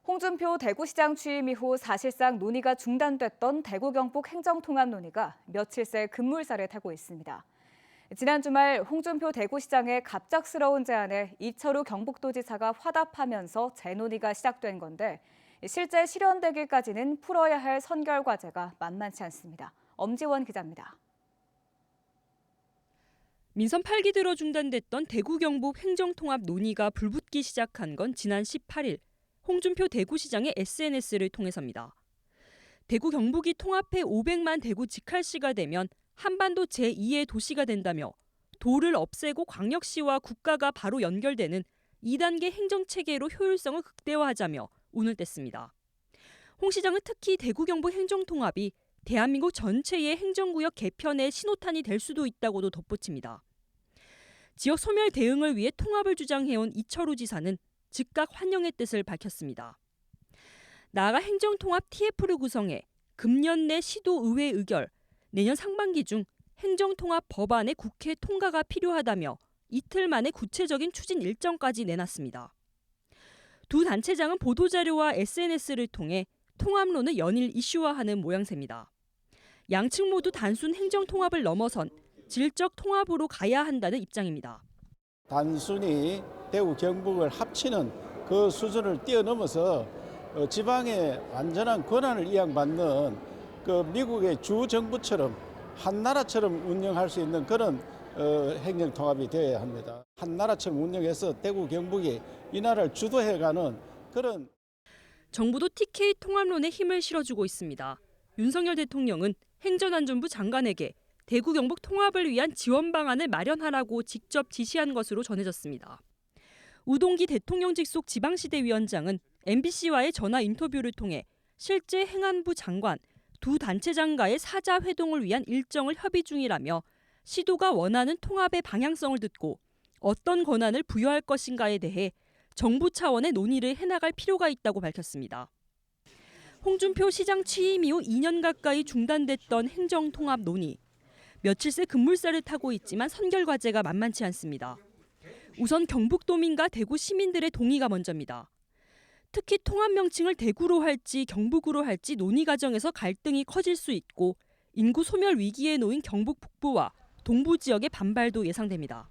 홍준표 대구시장 취임 이후 사실상 논의가 중단됐던 대구 경북 행정통합 논의가 며칠 새 급물살을 타고 있습니다. 지난 주말 홍준표 대구시장의 갑작스러운 제안에 이철우 경북도지사가 화답하면서 재논의가 시작된 건데 실제 실현되기까지는 풀어야 할 선결 과제가 만만치 않습니다. 엄지원 기자입니다. 민선 8기 들어 중단됐던 대구 경북 행정통합 논의가 불붙기 시작한 건 지난 18일. 홍준표 대구시장의 SNS를 통해서입니다. 대구 경북이 통합해 500만 대구 직할시가 되면 한반도 제2의 도시가 된다며 도를 없애고 광역시와 국가가 바로 연결되는 2단계 행정체계로 효율성을 극대화하자며 운을 뗐습니다. 홍 시장은 특히 대구 경북 행정통합이 대한민국 전체의 행정구역 개편의 신호탄이 될 수도 있다고도 덧붙입니다. 지역 소멸 대응을 위해 통합을 주장해온 이철우 지사는 즉각 환영의 뜻을 밝혔습니다. 나아가 행정통합 TF를 구성해 금년 내 시도의회 의결, 내년 상반기 중 행정통합 법안의 국회 통과가 필요하다며 이틀 만에 구체적인 추진 일정까지 내놨습니다. 두 단체장은 보도자료와 SNS를 통해 통합론을 연일 이슈화하는 모양새입니다. 양측 모두 단순 행정통합을 넘어선 질적 통합으로 가야 한다는 입장입니다. 단순히 대구 경북을 합치는 그 수준을 뛰어넘어서 지방의 완전한 권한을 이양받는 그 미국의 주 정부처럼 한 나라처럼 운영할 수 있는 그런 행정통합이 되어야 합니다. 한 나라처럼 운영해서 대구 경북이 이 나라를 주도해가는 그런. 정부도 TK 통합론에 힘을 실어주고 있습니다. 윤석열 대통령은 행정안전부 장관에게 대구 경북 통합을 위한 지원 방안을 마련하라고 직접 지시한 것으로 전해졌습니다. 우동기 대통령 직속 지방시대위원장은 MBC와의 전화 인터뷰를 통해 실제 행안부 장관, 두 단체장과의 사자 회동을 위한 일정을 협의 중이라며 시도가 원하는 통합의 방향성을 듣고 어떤 권한을 부여할 것인가에 대해 정부 차원의 논의를 해나갈 필요가 있다고 밝혔습니다. 홍준표 시장 취임 이후 2년 가까이 중단됐던 행정통합 논의. 며칠 새 급물살을 타고 있지만 선결 과제가 만만치 않습니다. 우선 경북도민과 대구 시민들의 동의가 먼저입니다. 특히 통합 명칭을 대구로 할지 경북으로 할지 논의 과정에서 갈등이 커질 수 있고 인구 소멸 위기에 놓인 경북 북부와 동부 지역의 반발도 예상됩니다.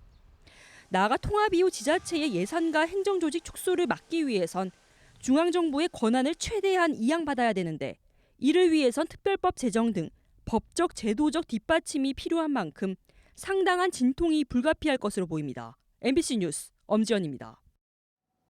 나아가 통합 이후 지자체의 예산과 행정조직 축소를 막기 위해선 중앙정부의 권한을 최대한 이양받아야 되는데 이를 위해선 특별법 제정 등 법적, 제도적 뒷받침이 필요한 만큼 상당한 진통이 불가피할 것으로 보입니다. MBC 뉴스 엄지연입니다.